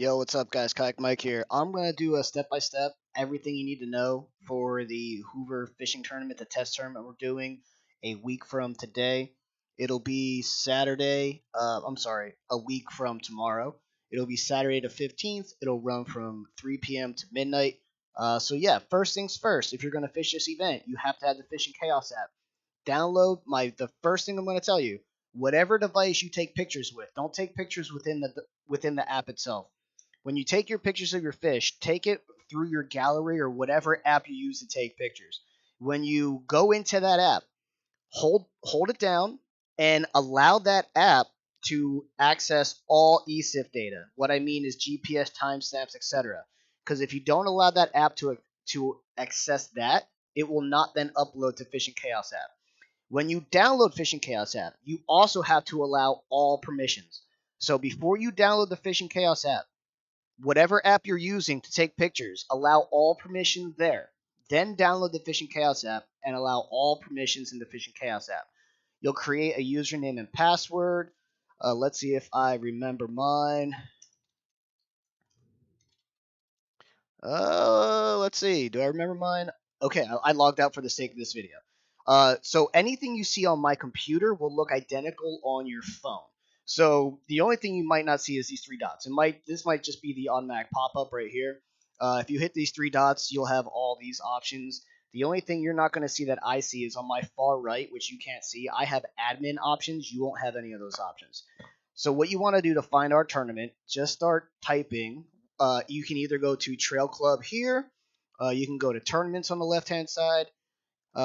Yo, what's up, guys? Kayak Mike here. I'm gonna do a step-by-step, everything you need to know for the Hoover fishing tournament, the test tournament we're doing a week from today. It'll be Saturday. I'm sorry, a week from tomorrow. It'll be Saturday the 15th. It'll run from 3 p.m. to midnight. So yeah, first things first. If you're gonna fish this event, you have to have the Fishing Chaos app. Download the first thing I'm going to tell you. Whatever device you take pictures with, don't take pictures within the app itself. When you take your pictures of your fish, take it through your gallery or whatever app you use to take pictures. When you go into that app, hold it down and allow that app to access all ESIF data. What I mean is GPS timestamps, etc. Because if you don't allow that app to access that, it will not then upload to Fishing Chaos app. When you download Fishing Chaos app, you also have to allow all permissions. So before you download the Fishing Chaos app, whatever app you're using to take pictures, allow all permissions there. Then download the Fishing Chaos app and allow all permissions in the Fishing Chaos app. You'll create a username and password. Let's see if I remember mine. Let's see. Do I remember mine? Okay, I logged out for the sake of this video. So anything you see on my computer will look identical on your phone. So the only thing you might not see is these three dots. This might just be the automatic pop-up right here. If you hit these three dots, you'll have all these options. The only thing you're not going to see that I see is on my far right, which you can't see. I have admin options. You won't have any of those options. So what you want to do to find our tournament, just start typing. You can either go to Trail Club here. You can go to tournaments on the left-hand side.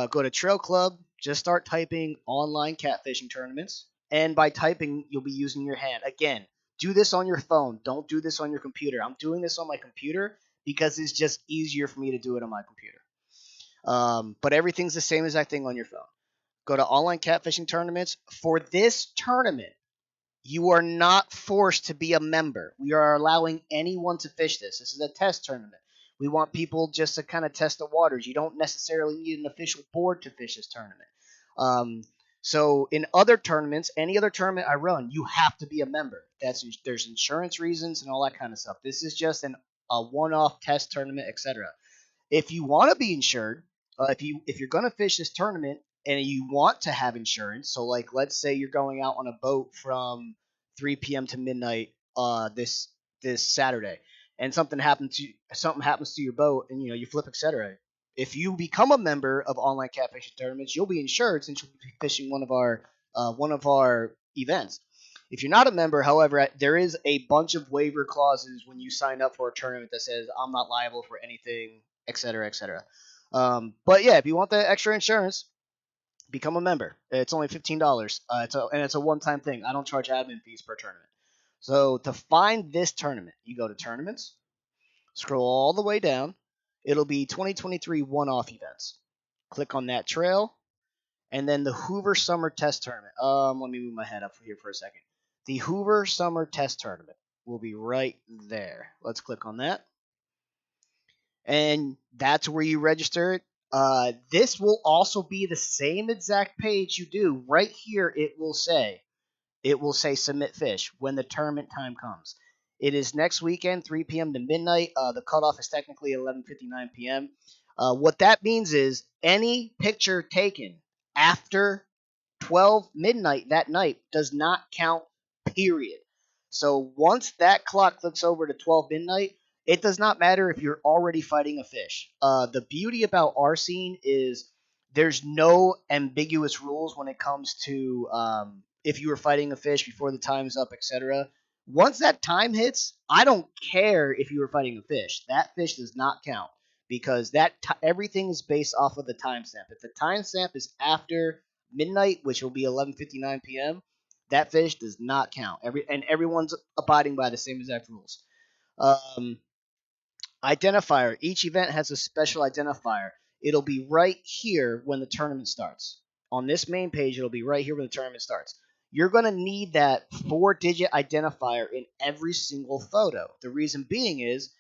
Go to Trail Club. Just start typing online catfishing tournaments. And by typing, you'll be using your hand. Again, do this on your phone. Don't do this on your computer. I'm doing this on my computer because it's just easier for me to do it on my computer. But everything's the same exact thing on your phone. Go to online catfishing tournaments. For this tournament, you are not forced to be a member. We are allowing anyone to fish this. This is a test tournament. We want people just to kind of test the waters. You don't necessarily need an official board to fish this tournament. So in other tournaments, any other tournament I run, you have to be a member. There's insurance reasons and all that kind of stuff. This is just a one-off test tournament, etc. If you want to be insured, if you're going to fish this tournament and you want to have insurance, so like let's say you're going out on a boat from 3 p.m. to midnight this Saturday, and something happens to your boat, and you flip, etc. If you become a member of online catfishing tournaments, you'll be insured since you'll be fishing one of our events. If you're not a member, however, there is a bunch of waiver clauses when you sign up for a tournament that says I'm not liable for anything, etc., etc. But yeah, if you want the extra insurance, become a member. It's only $15. It's a one-time thing. I don't charge admin fees per tournament. So to find this tournament, you go to tournaments, scroll all the way down. It'll be 2023 one-off events. Click on that trail, and then the Hoover Summer Test Tournament. Let me move my head up here for a second. The Hoover Summer Test Tournament will be right there. Let's click on that. And that's where you register it. This will also be the same exact page you do. Right here, it will say submit fish when the tournament time comes. It is next weekend, 3 p.m. to midnight. The cutoff is technically 11:59 p.m. What that means is any picture taken after 12 midnight that night does not count, period. So once that clock clicks over to 12 midnight, it does not matter if you're already fighting a fish. The beauty about our scene is there's no ambiguous rules when it comes to if you were fighting a fish before the time's up, etc. Once that time hits, I don't care if you were fighting a fish. That fish does not count because everything is based off of the timestamp. If the timestamp is after midnight, which will be 11:59 p.m., that fish does not count. Everyone's abiding by the same exact rules. Um, Identifier. Each event has a special identifier. It'll be right here when the tournament starts. On this main page, it'll be right here when the tournament starts. You're going to need that 4-digit identifier in every single photo. The reason being is,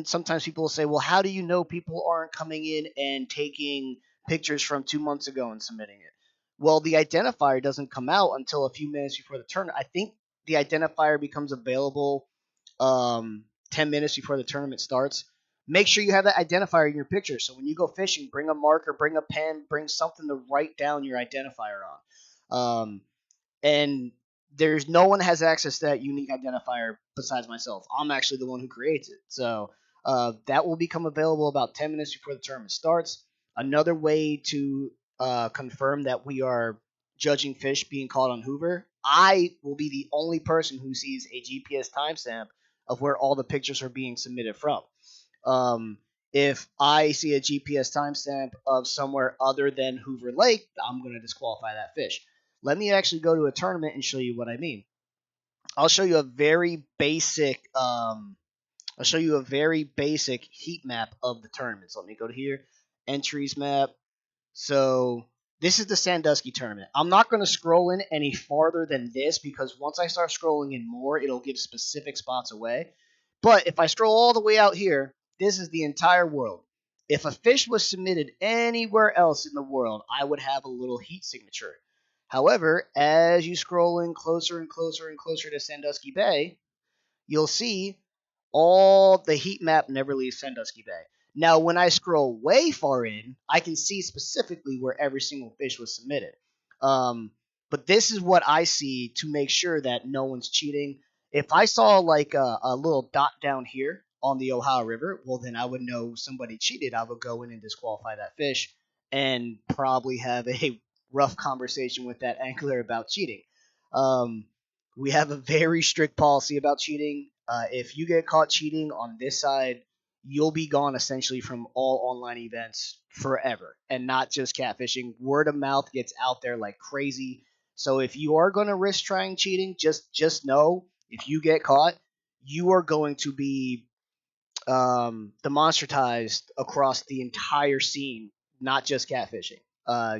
sometimes people will say, well, how do you know people aren't coming in and taking pictures from 2 months ago and submitting it? Well, the identifier doesn't come out until a few minutes before the tournament. I think the identifier becomes available um, 10 minutes before the tournament starts, make sure you have that identifier in your picture. So when you go fishing, bring a marker, bring a pen, bring something to write down your identifier on. And there's no one has access to that unique identifier besides myself. I'm actually the one who creates it. So that will become available about 10 minutes before the tournament starts. Another way to confirm that we are judging fish being caught on Hoover, I will be the only person who sees a GPS timestamp of where all the pictures are being submitted from. Um, if I see a GPS timestamp of somewhere other than Hoover Lake, I'm going to disqualify that fish. Let me actually go to a tournament and show you what I mean. I'll show you a very basic heat map of the tournaments. Let me go to here, entries map. So this is the Sandusky tournament. I'm not going to scroll in any farther than this because once I start scrolling in more, it'll give specific spots away. But if I scroll all the way out here, this is the entire world. If a fish was submitted anywhere else in the world, I would have a little heat signature. However, as you scroll in closer and closer and closer to Sandusky Bay, you'll see all the heat map never leaves Sandusky Bay. Now, when I scroll way far in, I can see specifically where every single fish was submitted. Um, but this is what I see to make sure that no one's cheating. If I saw like a little dot down here on the Ohio River, well, then I would know somebody cheated. I would go in and disqualify that fish and probably have a rough conversation with that angler about cheating. Um, we have a very strict policy about cheating. If you get caught cheating on this side, you'll be gone essentially from all online events forever, and not just catfishing. Word of mouth gets out there like crazy. So if you are going to risk trying cheating, just know if you get caught, you are going to be demonstratized across the entire scene, not just catfishing.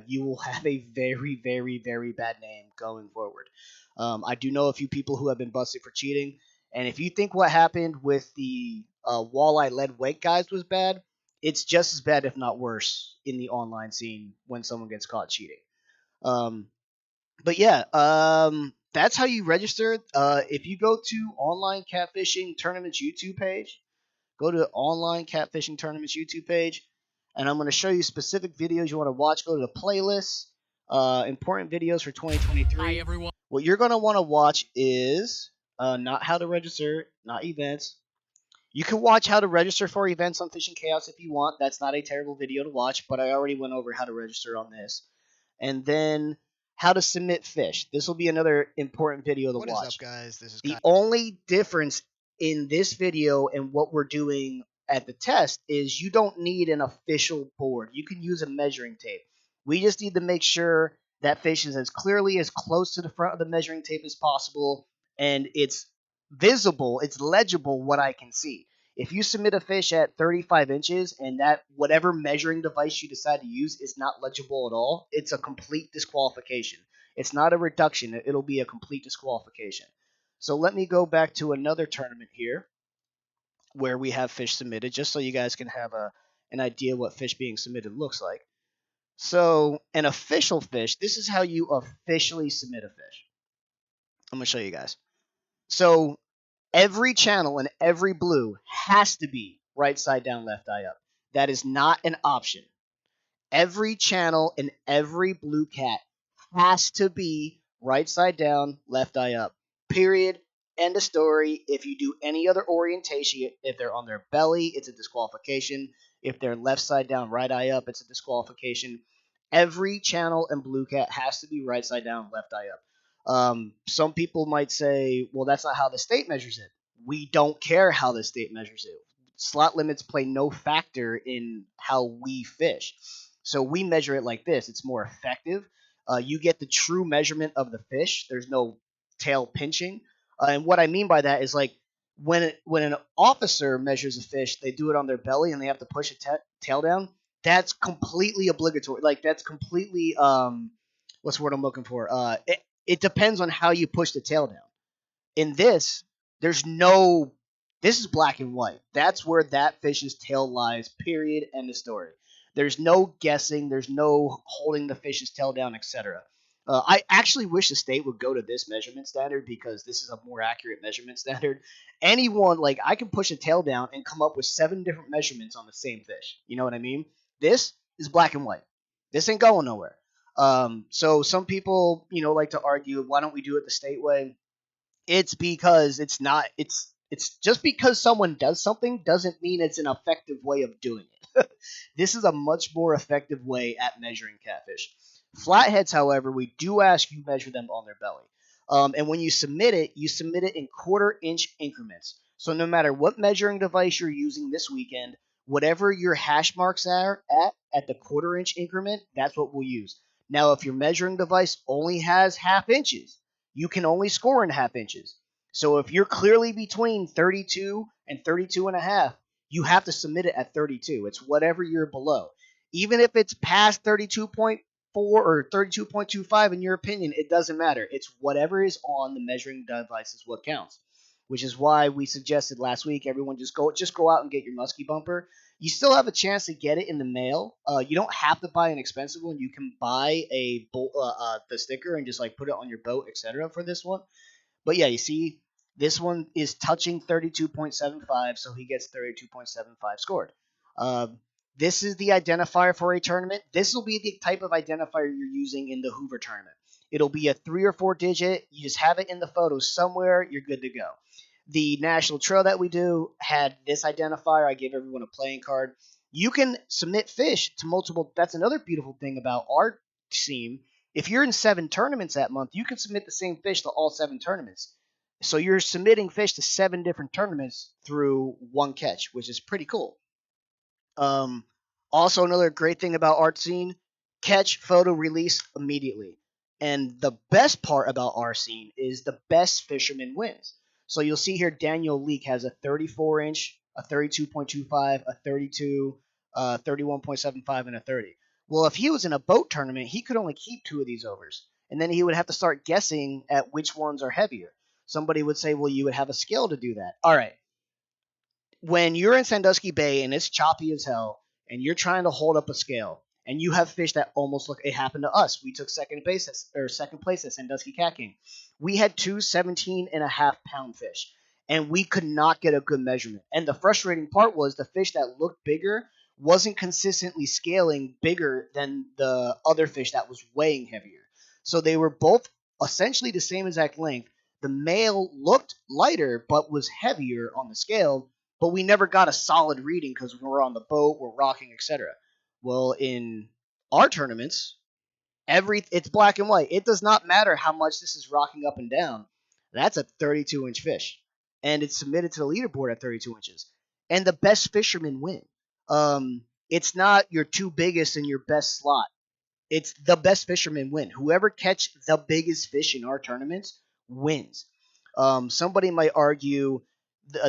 You will have a very, very, very bad name going forward. I do know a few people who have been busted for cheating, and if you think what happened with the walleye lead weight guys was bad, it's just as bad, if not worse, in the online scene when someone gets caught cheating. Um, but yeah, that's how you register. If you go to Online Catfishing Tournaments YouTube page, go to Online Catfishing Tournaments YouTube page, and I'm going to show you specific videos you want to watch. Go to the playlists, important videos for 2023. Hi, everyone. What you're going to want to watch is not how to register, not events. You can watch how to register for events on Fishing Chaos if you want. That's not a terrible video to watch, but I already went over how to register on this. And then how to submit fish. This will be another important video to watch. What is up, guys? This is the only difference in this video and what we're doing at the test is you don't need an official board. You can use a measuring tape. We just need to make sure that fish is as clearly as close to the front of the measuring tape as possible, and it's visible, it's legible what I can see. If you submit a fish at 35 inches and that whatever measuring device you decide to use is not legible at all, it's a complete disqualification. It's not a reduction, it'll be a complete disqualification. So let me go back to another tournament here where we have fish submitted, just so you guys can have an idea what fish being submitted looks like. So an official fish, this is how you officially submit a fish. I'm going to show you guys. So every channel and every blue has to be right side down, left eye up. That is not an option. Every channel and every blue cat has to be right side down, left eye up. Period. End of story. If you do any other orientation, if they're on their belly, it's a disqualification. If they're left side down, right eye up, it's a disqualification. Every channel and blue cat has to be right side down, left eye up. Some people might say, well, that's not how the state measures it. We don't care how the state measures it. Slot limits play no factor in how we fish. So we measure it like this. It's more effective. You get the true measurement of the fish. There's no tail pinching. And what I mean by that is like when an officer measures a fish, they do it on their belly and they have to push a tail down. That's completely obligatory. Like that's completely what's the word I'm looking for? It depends on how you push the tail down. In this, there's no. This is black and white. That's where that fish's tail lies. Period. End of story. There's no guessing. There's no holding the fish's tail down, etc. I actually wish the state would go to this measurement standard because this is a more accurate measurement standard. Anyone, like, I can push a tail down and come up with 7 different measurements on the same fish. You know what I mean? This is black and white. This ain't going nowhere. So some people, like to argue, why don't we do it the state way? It's because it's not. It's just because someone does something doesn't mean it's an effective way of doing it. This is a much more effective way at measuring catfish. Flatheads, however, we do ask you measure them on their belly. And when you submit it in quarter-inch increments. So no matter what measuring device you're using this weekend, whatever your hash marks are at the quarter-inch increment, that's what we'll use. Now, if your measuring device only has half inches, you can only score in half inches. So if you're clearly between 32 and 32 and a half, you have to submit it at 32. It's whatever you're below. Even if it's past 32.4 or 32.25 in your opinion, it doesn't matter. It's whatever is on the measuring device is what counts. Which is why we suggested last week everyone just go out and get your muskie bumper. You still have a chance to get it in the mail. You don't have to buy an expensive one. You can buy the sticker and just like put it on your boat, etc. for this one. But yeah, you see, this one is touching 32.75, so he gets 32.75 scored. Uh, this is the identifier for a tournament. This will be the type of identifier you're using in the Hoover tournament. It'll be a 3 or 4 digit. You just have it in the photo somewhere. You're good to go. The national trail that we do had this identifier. I gave everyone a playing card. You can submit fish to multiple. That's another beautiful thing about our team. If you're in 7 tournaments that month, you can submit the same fish to all 7 tournaments. So you're submitting fish to 7 different tournaments through one catch, which is pretty cool. Um, Also, another great thing about Art Scene, catch, photo, release immediately. And the best part about our scene is the best fisherman wins. So you'll see here Daniel Leake has a 34 inch, a 32.25, a 32, 31.75, and a 30. Well, if he was in a boat tournament, he could only keep 2 of these overs. And then he would have to start guessing at which ones are heavier. Somebody would say, well, you would have a scale to do that. All right, when you're in Sandusky Bay and it's choppy as hell and you're trying to hold up a scale and you have fish that almost look, it happened to us. We took second place at Sandusky Cat King. We had two 17.5 pound fish and we could not get a good measurement. And the frustrating part was the fish that looked bigger wasn't consistently scaling bigger than the other fish that was weighing heavier. So they were both essentially the same exact length. The male looked lighter but was heavier on the scale, but we never got a solid reading because we were on the boat, we're rocking, etc. Well, in our tournaments, it's black and white. It does not matter how much this is rocking up and down. That's a 32-inch fish, and it's submitted to the leaderboard at 32 inches. And the best fishermen win. It's not your 2 biggest and your best slot. It's the best fishermen win. Whoever catch the biggest fish in our tournaments wins. Somebody might argue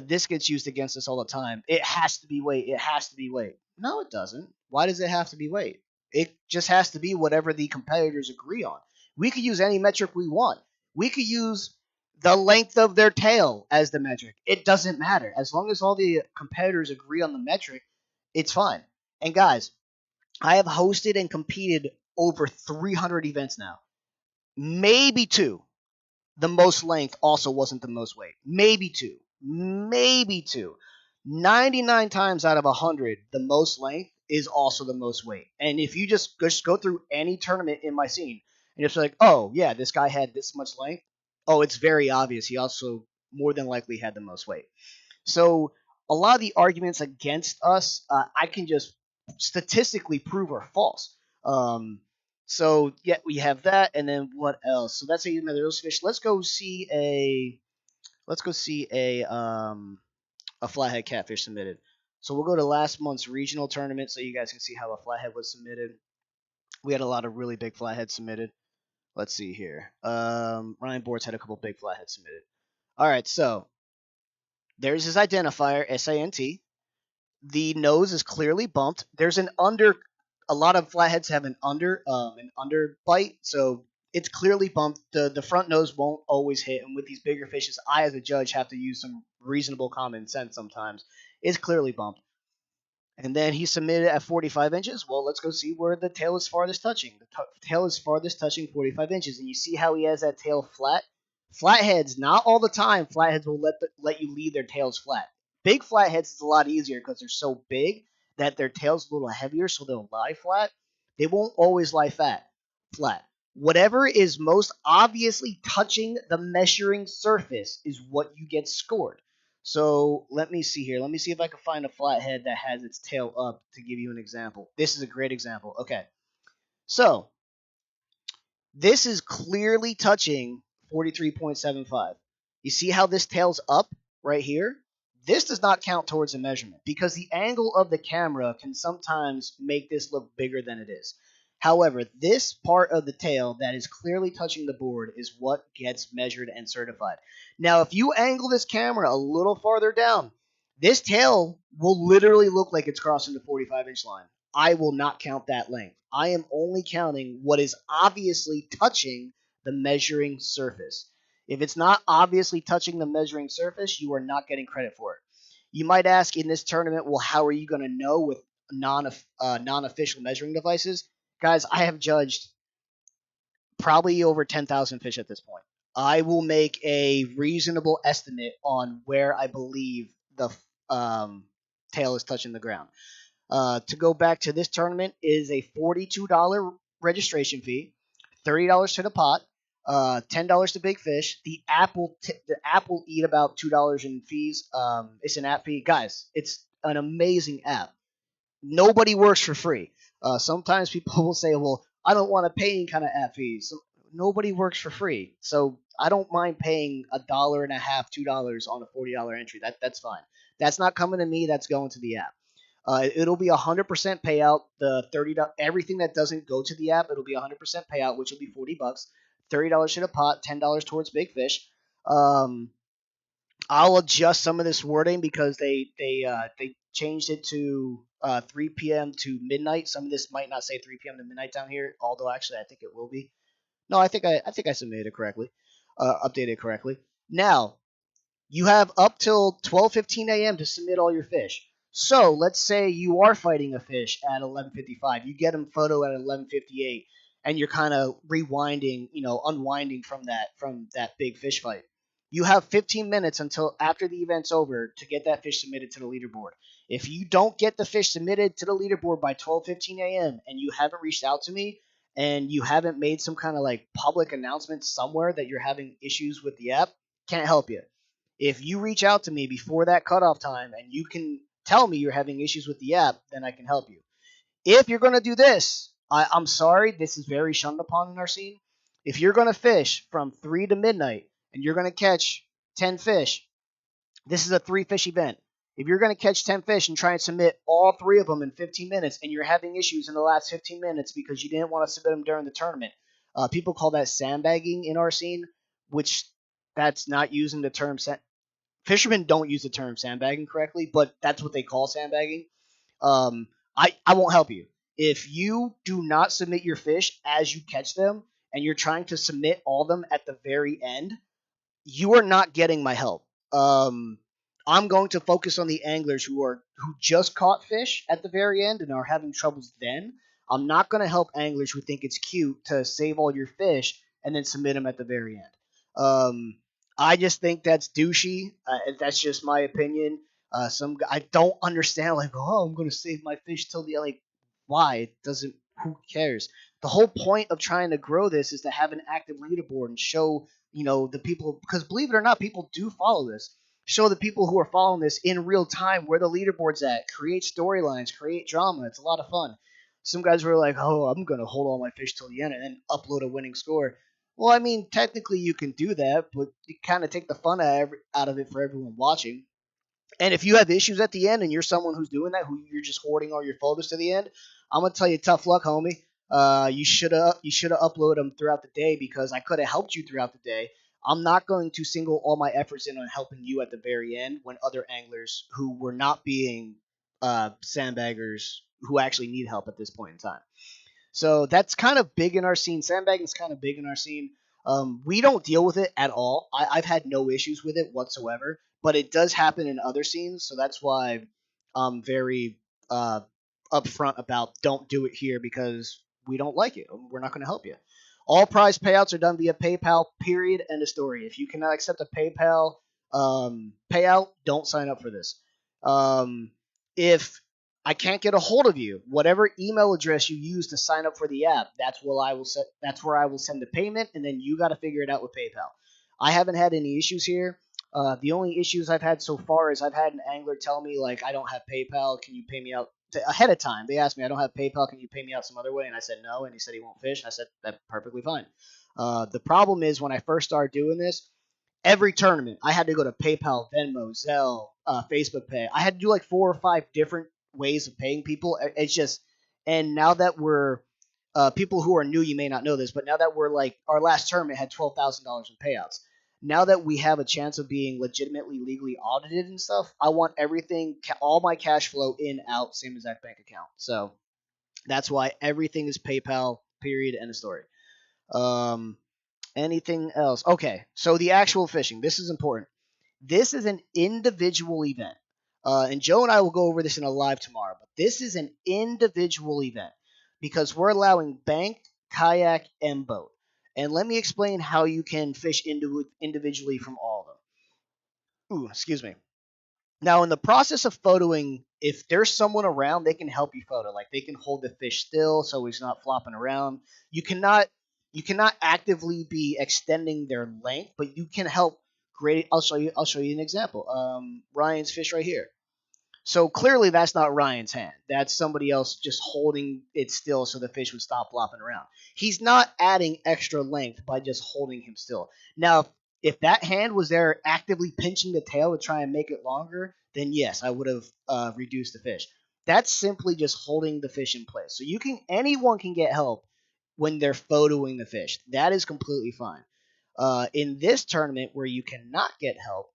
this gets used against us all the time. It has to be weight. It has to be weight. No, it doesn't. Why does it have to be weight? It just has to be whatever the competitors agree on. We could use any metric we want. We could use the length of their tail as the metric. It doesn't matter. As long as all the competitors agree on the metric, it's fine. And guys, I have hosted and competed over 300 events now. Maybe two. The most length also wasn't the most weight. Maybe two. Maybe two. 99 times out of 100, the most length is also the most weight. And if you just go through any tournament in my scene and it's like, oh, yeah, this guy had this much length. Oh, it's very obvious. He also more than likely had the most weight. So a lot of the arguments against us, I can just statistically prove are false. So yeah, we have that, and then what else? So that's how you measure those fish. Let's go see a flathead catfish submitted. So we'll go to last month's regional tournament, so you guys can see how a flathead was submitted. We had a lot of really big flatheads submitted. Let's see here. Ryan Boards had a couple big flatheads submitted. All right, so there's his identifier, SANT. The nose is clearly bumped. There's an under. A lot of flatheads have an under bite, so it's clearly bumped. The front nose won't always hit, and with these bigger fishes, I as a judge have to use some reasonable common sense sometimes. It's clearly bumped. And then he submitted at 45 inches. Well, let's go see where the tail is farthest touching. The tail is farthest touching 45 inches. And you see how he has that tail flat? Flatheads, not all the time, flatheads will let you leave their tails flat. Big flatheads is a lot easier because they're so big that their tail's a little heavier, so they'll lie flat. They won't always lie flat. Whatever is most obviously touching the measuring surface is what you get scored. So let me see here. Let me see if I can find a flathead that has its tail up to give you an example. This is a great example. Okay. So this is clearly touching 43.75. You see how this tail's up right here? This does not count towards a measurement because the angle of the camera can sometimes make this look bigger than it is. However, this part of the tail that is clearly touching the board is what gets measured and certified. Now, if you angle this camera a little farther down, this tail will literally look like it's crossing the 45-inch line. I will not count that length. I am only counting what is obviously touching the measuring surface. If it's not obviously touching the measuring surface, you are not getting credit for it. You might ask in this tournament, well, how are you going to know with non-official measuring devices? Guys, I have judged probably over 10,000 fish at this point. I will make a reasonable estimate on where I believe the tail is touching the ground. To go back to this tournament is a $42 registration fee, $30 to the pot, $10 to big fish. The app will eat about $2 in fees. It's an app fee, guys. It's an amazing app. Nobody works for free. Sometimes people will say, "Well, I don't want to pay any kind of app fees." So nobody works for free, so I don't mind paying $1.50, $2 on a $40 entry. That's fine. That's not coming to me. That's going to the app. It'll be 100% payout. The everything that doesn't go to the app, it'll be 100% payout, which will be $40, $30 to the pot, $10 towards big fish. Um, I'll adjust some of this wording because they changed it to 3 p.m. to midnight. Some of this might not say 3 p.m. to midnight down here, although actually I think it will be. No, I think I submitted it correctly, updated it correctly. Now you have up till 12:15 a.m. to submit all your fish. So let's say you are fighting a fish at 11:55. You get them photo at 11:58, and you're kind of rewinding, unwinding from that big fish fight. You have 15 minutes until after the event's over to get that fish submitted to the leaderboard. If you don't get the fish submitted to the leaderboard by 12:15 a.m. and you haven't reached out to me and you haven't made some kind of like public announcement somewhere that you're having issues with the app, can't help you. If you reach out to me before that cutoff time and you can tell me you're having issues with the app, then I can help you. If you're going to do this, I'm sorry, this is very shunned upon in our scene. If you're going to fish from 3 to midnight and you're going to catch 10 fish, this is a 3 fish event. If you're going to catch 10 fish and try and submit all 3 of them in 15 minutes and you're having issues in the last 15 minutes because you didn't want to submit them during the tournament, people call that sandbagging in our scene, which that's not using the term fishermen don't use the term sandbagging correctly, but that's what they call sandbagging. Um, I won't help you. If you do not submit your fish as you catch them and you're trying to submit all of them at the very end, you are not getting my help. Um, I'm going to focus on the anglers who just caught fish at the very end and are having troubles then. I'm not going to help anglers who think it's cute to save all your fish and then submit them at the very end. Um, I just think that's douchey. That's just my opinion. I don't understand. Like, oh, I'm going to save my fish till the like. Why? It doesn't. Who cares? The whole point of trying to grow this is to have an active leaderboard and show the people, because believe it or not, people do follow this. Show the people who are following this in real time where the leaderboard's at. Create storylines, create drama. It's a lot of fun. Some guys were like, "Oh, I'm gonna hold all my fish till the end and then upload a winning score." Well, I mean, technically you can do that, but you kind of take the fun out of it for everyone watching. And if you have issues at the end and you're someone who's doing that, who you're just hoarding all your photos to the end, I'm gonna tell you, tough luck, homie. You should have uploaded them throughout the day because I could have helped you throughout the day. I'm not going to single all my efforts in on helping you at the very end when other anglers who were not being sandbaggers who actually need help at this point in time. So that's kind of big in our scene. Sandbagging is kind of big in our scene. We don't deal with it at all. I've had no issues with it whatsoever, but it does happen in other scenes. So that's why I'm very uh, upfront about don't do it here because we don't like it. We're not going to help you. All prize payouts are done via PayPal. Period. End of story. If you cannot accept a PayPal payout, don't sign up for this. If I can't get a hold of you, whatever email address you use to sign up for the app, that's where I will set. That's where I will send the payment, and then you got to figure it out with PayPal. I haven't had any issues here. The only issues I've had so far is I've had an angler tell me like I don't have PayPal. Can you pay me out ahead of time? They asked me I don't have PayPal. Can you pay me out some other way? And I said no. And he said he won't fish. And I said that's perfectly fine. The problem is when I first started doing this, every tournament I had to go to PayPal, Venmo, Zelle, Facebook Pay. I had to do like 4 or 5 different ways of paying people. It's just, and now that we're people who are new, you may not know this, but now that we're like our last tournament had $12,000 in payouts. Now that we have a chance of being legitimately legally audited and stuff, I want everything, all my cash flow in, out, same exact bank account. So that's why everything is PayPal. Period. End of story. Um, Anything else? Okay, so the actual fishing. This is important. This is an individual event. And Joe and I will go over this in a live tomorrow, but this is an individual event because we're allowing bank, kayak, and boat. And let me explain how you can fish individually from all of them. Ooh, excuse me. Now, in the process of photoing, if there's someone around, they can help you photo. Like they can hold the fish still so he's not flopping around. You cannot you cannot actively be extending their length, but you can help create. I'll show you an example. Ryan's fish right here. So clearly that's not Ryan's hand. That's somebody else just holding it still so the fish would stop flopping around. He's not adding extra length by just holding him still. Now, if that hand was there actively pinching the tail to try and make it longer, then yes, I would have reduced the fish. That's simply just holding the fish in place. So anyone can get help when they're photoing the fish. That is completely fine. In this tournament where you cannot get help,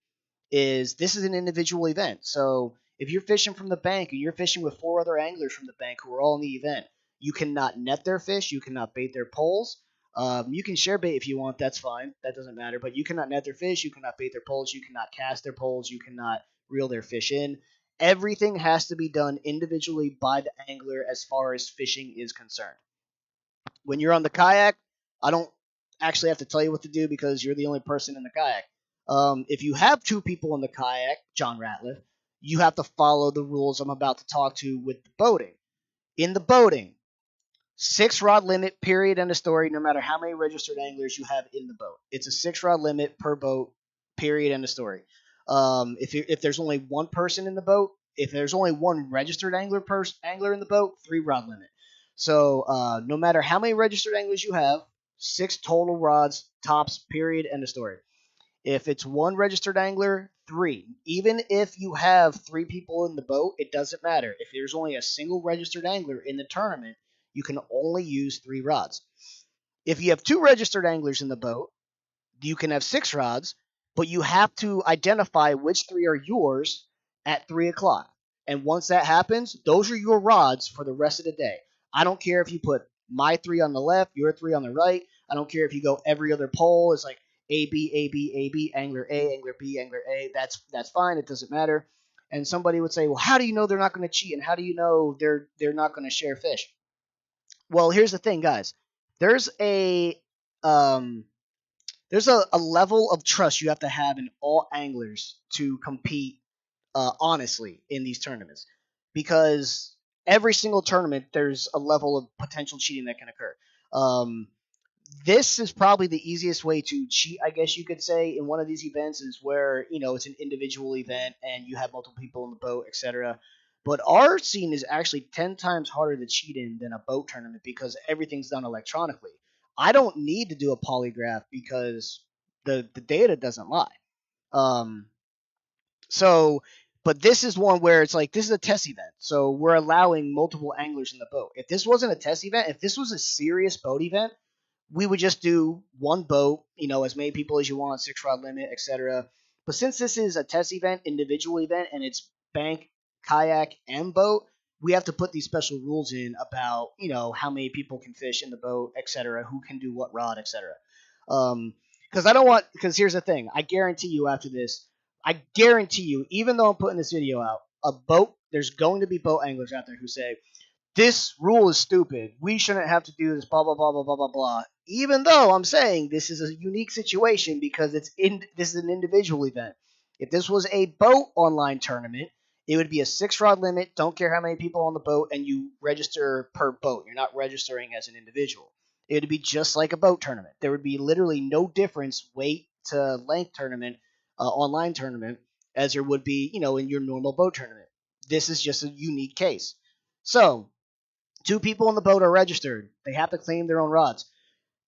this is an individual event. So if you're fishing from the bank and you're fishing with 4 other anglers from the bank who are all in the event, you cannot net their fish, you cannot bait their poles. You can share bait if you want, that's fine, that doesn't matter. But you cannot net their fish, you cannot bait their poles, you cannot cast their poles, you cannot reel their fish in. Everything has to be done individually by the angler as far as fishing is concerned. When you're on the kayak, I don't actually have to tell you what to do because you're the only person in the kayak. If you have 2 people in the kayak, John Ratliff, you have to follow the rules I'm about to talk to with the boating. In the boating, 6 rod limit, period, end of story, no matter how many registered anglers you have in the boat. It's a 6 rod limit per boat, period, end of story. If there's only one person in the boat, if there's only one registered angler in the boat, 3 rod limit. So no matter how many registered anglers you have, 6 total rods, tops, period, end of story. If it's one registered angler, 3. Even if you have 3 people in the boat, it doesn't matter. If there's only a single registered angler in the tournament, you can only use 3 rods. If you have 2 registered anglers in the boat, you can have 6 rods, but you have to identify which 3 are yours at 3 o'clock. And once that happens, those are your rods for the rest of the day. I don't care if you put my 3 on the left, your 3 on the right. I don't care if you go every other pole. It's like A, B, A, B, A, B, angler A, angler B, angler A. That's fine. It doesn't matter. And somebody would say, well, how do you know they're not going to cheat? And how do you know they're not going to share fish? Well, here's the thing, guys. There's a um, there's a level of trust you have to have in all anglers to compete honestly in these tournaments, because every single tournament there's a level of potential cheating that can occur. Um, this is probably the easiest way to cheat, I guess you could say, in one of these events is where it's an individual event and you have multiple people in the boat, etc. But our scene is actually 10 times harder to cheat in than a boat tournament because everything's done electronically. I don't need to do a polygraph because the data doesn't lie. Um, so, but this is one where it's like this is a test event, so we're allowing multiple anglers in the boat. If this wasn't a test event, if this was a serious boat event, we would just do one boat, as many people as you want, 6 rod limit, etc. But since this is a test event, individual event, and it's bank, kayak, and boat, we have to put these special rules in about, how many people can fish in the boat, etc., who can do what rod, etc. Because here's the thing, I guarantee you after this, I guarantee you, even though I'm putting this video out, a boat. There's going to be boat anglers out there who say this rule is stupid. We shouldn't have to do this. Blah blah blah blah blah blah blah. Even though I'm saying this is a unique situation because this is an individual event. If this was a boat online tournament, it would be a 6 rod limit. Don't care how many people on the boat, and you register per boat. You're not registering as an individual. It would be just like a boat tournament. There would be literally no difference weight to length tournament, online tournament, as there would be, in your normal boat tournament. This is just a unique case. So 2 people on the boat are registered. They have to claim their own rods.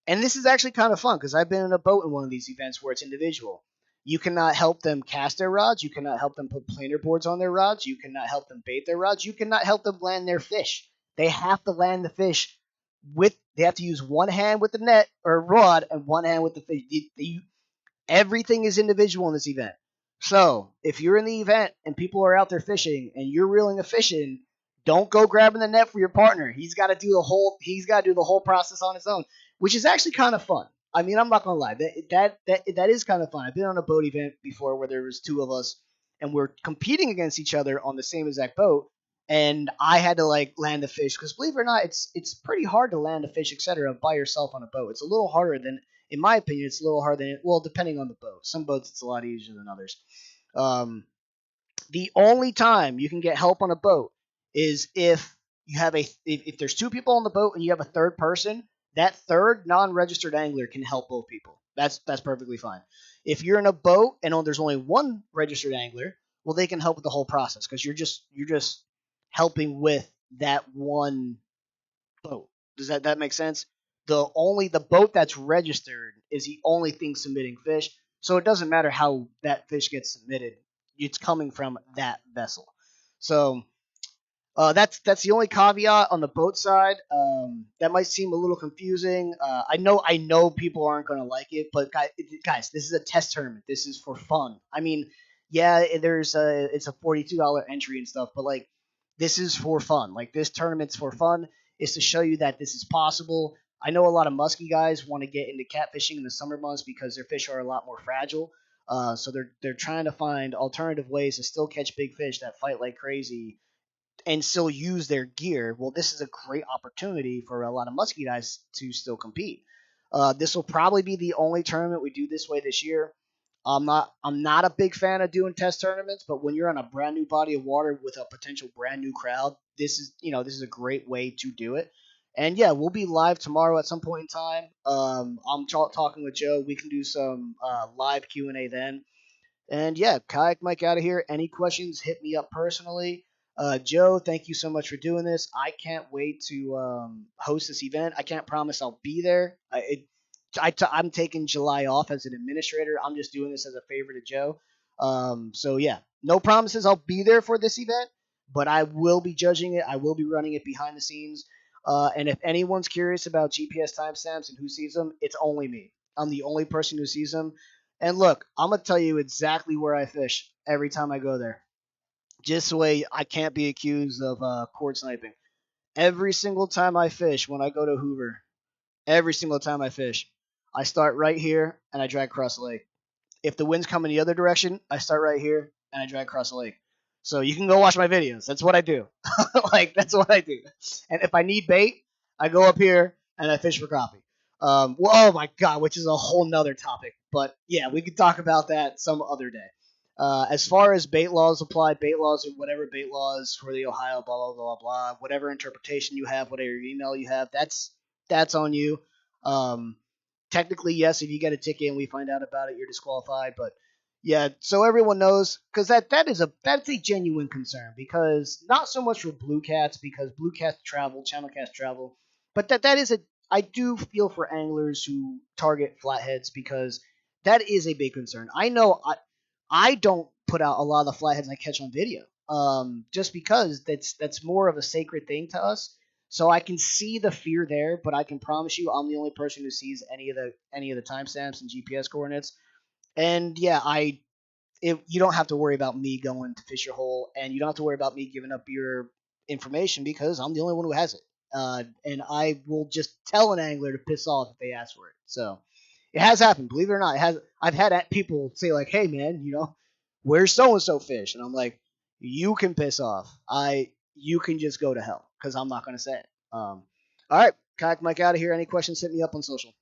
And this is actually kind of fun because I've been in a boat in one of these events where it's individual. You cannot help them cast their rods. You cannot help them put planer boards on their rods. You cannot help them bait their rods. You cannot help them land their fish. They have to land the fish they have to use one hand with the net or rod and one hand with the fish. Everything is individual in this event. So if you're in the event and people are out there fishing and you're reeling a fish in, don't go grabbing the net for your partner. He's got to do the whole process on his own, which is actually kind of fun. I mean, I'm not gonna lie, that is kind of fun. I've been on a boat event before where there was 2 of us and we're competing against each other on the same exact boat, and I had to like land the fish because believe it or not, it's pretty hard to land a fish, etc. by yourself on a boat. It's a little harder than, in my opinion, it's a little harder than, well, depending on the boat. Some boats it's a lot easier than others. Um, the only time you can get help on a boat is if there's 2 people on the boat and you have a third person. That third non-registered angler can help both people. That's perfectly fine. If you're in a boat and there's only one registered angler, well, they can help with the whole process because you're just helping with that one boat. Does that make sense? The boat that's registered is the only thing submitting fish, so it doesn't matter how that fish gets submitted. It's coming from that vessel. So that's the only caveat on the boat side. That might seem a little confusing. I know people aren't going to like it, but guys, this is a test tournament. This is for fun. I mean, yeah, it's a $42 entry and stuff, but like this is for fun. Like this tournament's for fun. Is to show you that this is possible. I know a lot of musky guys want to get into catfishing in the summer months because their fish are a lot more fragile. So they're trying to find alternative ways to still catch big fish that fight like crazy and still use their gear. Well, this is a great opportunity for a lot of musky guys to still compete. This will probably be the only tournament we do this way this year. I'm not a big fan of doing test tournaments, but when you're on a brand new body of water with a potential brand new crowd, this is a great way to do it. And yeah, we'll be live tomorrow at some point in time. I'm talking with Joe. We can do some live Q&A then. And yeah, Kayak Mike out of here. Any questions, hit me up personally. Joe, thank you so much for doing this. I can't wait to host this event. I can't promise I'll be there. I'm taking July off as an administrator. I'm just doing this as a favor to Joe. So yeah, no promises I'll be there for this event, but I will be judging it. I will be running it behind the scenes. And if anyone's curious about GPS timestamps and who sees them, it's only me. I'm the only person who sees them. And look, I'm gonna tell you exactly where I fish every time I go there, just so way I can't be accused of cord sniping. Every single time I fish when I go to Hoover, every single time I fish, I start right here and I drag across the lake. If the wind's coming the other direction, I start right here and I drag across the lake. So you can go watch my videos. That's what I do. Like that's what I do. And if I need bait, I go up here and I fish for crappie. Well, oh my god, which is a whole nother topic. But yeah, we could talk about that some other day. As far as bait laws apply, bait laws are whatever bait laws for the Ohio, blah blah blah blah, whatever interpretation you have, whatever email you have, that's on you. Um, Technically, yes, if you get a ticket and we find out about it, you're disqualified. But yeah, so everyone knows, because that's a genuine concern. Because not so much for blue cats, because blue cats travel, channel cats travel, but that is a I do feel for anglers who target flatheads because that is a big concern. I know I don't put out a lot of the flatheads I catch on video, just because that's more of a sacred thing to us. So I can see the fear there, but I can promise you, I'm the only person who sees any of the timestamps and GPS coordinates. And yeah, you don't have to worry about me going to fish your hole, and you don't have to worry about me giving up your information because I'm the only one who has it. And I will just tell an angler to piss off if they ask for it. So it has happened, believe it or not. It has. I've had people say like, "Hey, man, where's so and so fish?" And I'm like, you can piss off. You can just go to hell because I'm not gonna say it. All right, Kayak Mike out of here. Any questions? Hit me up on social.